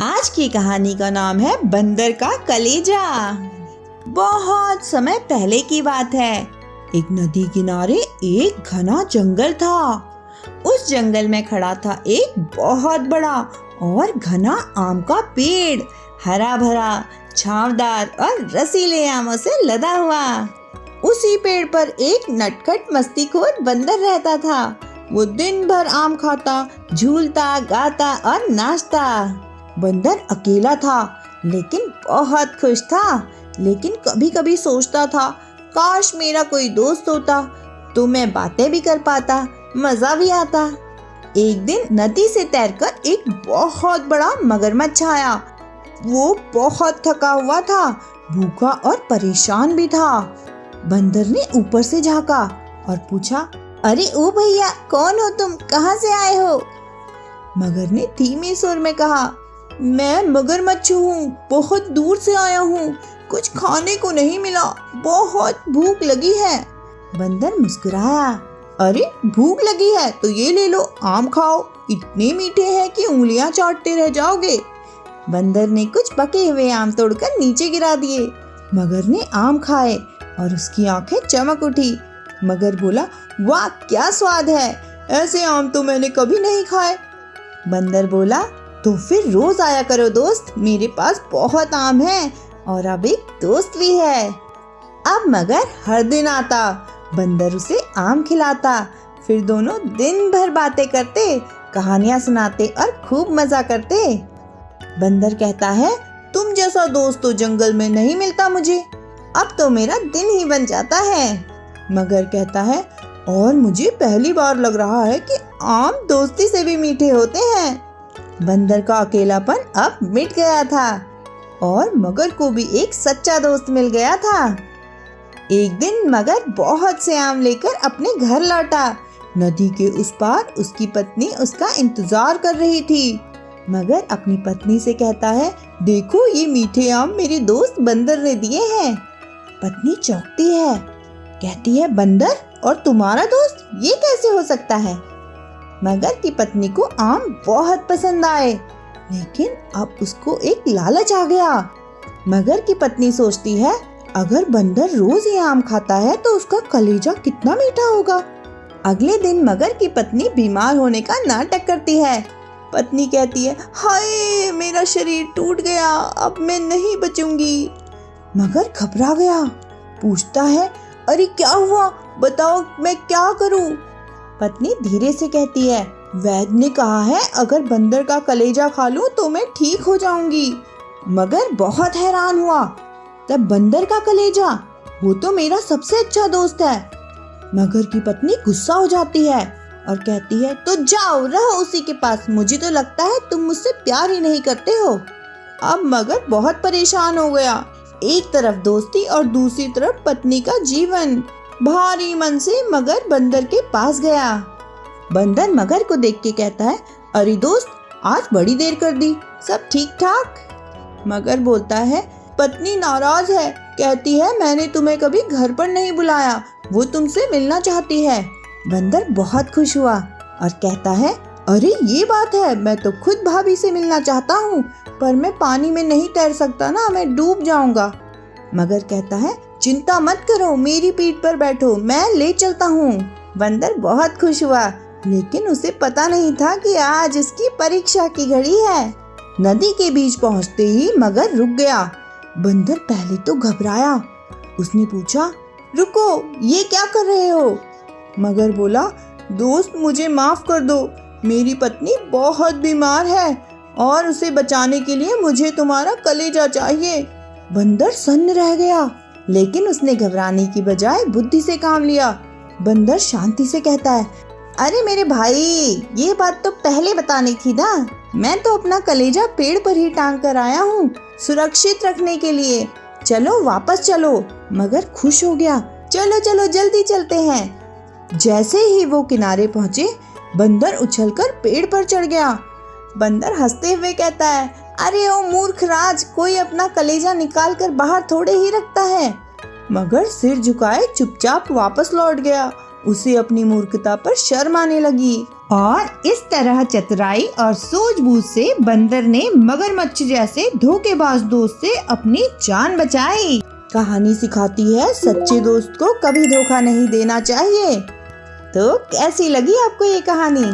आज की कहानी का नाम है बंदर का कलेजा। बहुत समय पहले की बात है। एक नदी किनारे एक घना जंगल था। उस जंगल में खड़ा था एक बहुत बड़ा और घना आम का पेड़, हरा भरा, छावदार और रसीले आमों से लदा हुआ। उसी पेड़ पर एक नटखट मस्तीखोर बंदर रहता था। वो दिन भर आम खाता, झूलता, गाता और नाचता। बंदर अकेला था लेकिन बहुत खुश था। लेकिन कभी कभी सोचता था, काश मेरा कोई दोस्त होता तो मैं बातें भी कर पाता, मजा भी आता। एक दिन नदी से तैरकर एक बहुत बड़ा मगरमच्छ आया। वो बहुत थका हुआ था, भूखा और परेशान भी था। बंदर ने ऊपर से झांका और पूछा, अरे ओ भैया, कौन हो तुम, कहाँ से आए हो? मगर ने धीमे सुर में कहा, मैं मगरमच्छ हूँ, बहुत दूर से आया हूँ, कुछ खाने को नहीं मिला, बहुत भूख लगी है। बंदर मुस्कुराया, अरे भूख लगी है तो ये ले लो, आम खाओ, इतने मीठे हैं कि उंगलियां चाटते रह जाओगे। बंदर ने कुछ पके हुए आम तोड़कर नीचे गिरा दिए। मगर ने आम खाए और उसकी आंखें चमक उठी। मगर बोला, वाह क्या स्वाद है, ऐसे आम तो मैंने कभी नहीं खाए। बंदर बोला, तो फिर रोज आया करो दोस्त, मेरे पास बहुत आम है और अब एक दोस्त भी है। अब मगर हर दिन आता, बंदर उसे आम खिलाता। फिर दोनों दिन भर बातें करते, कहानियां सुनाते और खूब मजा करते। बंदर कहता है, तुम जैसा दोस्त तो जंगल में नहीं मिलता मुझे, अब तो मेरा दिन ही बन जाता है। मगर कहता है, और मुझे पहली बार लग रहा है कि आम दोस्ती से भी मीठे होते हैं। बंदर का अकेलापन अब मिट गया था और मगर को भी एक सच्चा दोस्त मिल गया था। एक दिन मगर बहुत से आम लेकर अपने घर लौटा। नदी के उस पार उसकी पत्नी उसका इंतजार कर रही थी। मगर अपनी पत्नी से कहता है, देखो ये मीठे आम मेरे दोस्त बंदर ने दिए हैं। पत्नी चौंकती है, कहती है, बंदर और तुम्हारा दोस्त, ये कैसे हो सकता है? मगर की पत्नी को आम बहुत पसंद आए, लेकिन अब उसको एक लालच आ गया। मगर की पत्नी सोचती है, अगर बंदर रोज ये आम खाता है तो उसका कलेजा कितना मीठा होगा। अगले दिन मगर की पत्नी बीमार होने का नाटक करती है। पत्नी कहती है, हाय मेरा शरीर टूट गया, अब मैं नहीं बचूंगी। मगर घबरा गया, पूछता है, अरे क्या हुआ, बताओ मैं क्या करूं? पत्नी धीरे से कहती है, वैद्य ने कहा है अगर बंदर का कलेजा खा लूं तो मैं ठीक हो जाऊंगी। मगर बहुत हैरान हुआ, तब बंदर का कलेजा, वो तो मेरा सबसे अच्छा दोस्त है। मगर की पत्नी गुस्सा हो जाती है और कहती है, तो जाओ रहो उसी के पास, मुझे तो लगता है तुम मुझसे प्यार ही नहीं करते हो। अब मगर बहुत परेशान हो गया, एक तरफ दोस्ती और दूसरी तरफ पत्नी का जीवन। भारी मन से मगर बंदर के पास गया। बंदर मगर को देख के कहता है, अरे दोस्त, आज बड़ी देर कर दी, सब ठीक ठाक? मगर बोलता है, पत्नी नाराज है, कहती है मैंने तुम्हें कभी घर पर नहीं बुलाया, वो तुमसे मिलना चाहती है। बंदर बहुत खुश हुआ और कहता है, अरे ये बात है, मैं तो खुद भाभी से मिलना चाहता हूँ, पर मैं पानी में नहीं तैर सकता ना, मैं डूब जाऊंगा। मगर कहता है, चिंता मत करो, मेरी पीठ पर बैठो, मैं ले चलता हूँ। बंदर बहुत खुश हुआ, लेकिन उसे पता नहीं था कि आज उसकी परीक्षा की घड़ी है। नदी के बीच पहुँचते ही मगर रुक गया। बंदर पहले तो घबराया, उसने पूछा, रुको, ये क्या कर रहे हो? मगर बोला, दोस्त मुझे माफ कर दो, मेरी पत्नी बहुत बीमार है और उसे बचाने के लिए मुझे तुम्हारा कलेजा चाहिए। बंदर सन्न रह गया, लेकिन उसने घबराने की बजाय बुद्धि से काम लिया। बंदर शांति से कहता है, अरे मेरे भाई, ये बात तो पहले बतानी थी ना, मैं तो अपना कलेजा पेड़ पर ही टांग कर आया हूँ, सुरक्षित रखने के लिए, चलो वापस चलो। मगर खुश हो गया, चलो चलो जल्दी चलते हैं। जैसे ही वो किनारे पहुँचे, बंदर उछलकर पेड़ पर चढ़ गया। बंदर हंसते हुए कहता है, अरे ओ मूर्ख राज, कोई अपना कलेजा निकाल कर बाहर थोड़े ही रखता है। मगर सिर झुकाए चुपचाप वापस लौट गया। उसे अपनी मूर्खता पर शर्म आने लगी और इस तरह चतुराई और सूझबूझ से बंदर ने मगरमच्छ जैसे धोखेबाज दोस्त से अपनी जान बचाई। कहानी सिखाती है सच्चे दोस्त को कभी धोखा नहीं देना चाहिए। तो कैसी लगी आपको ये कहानी?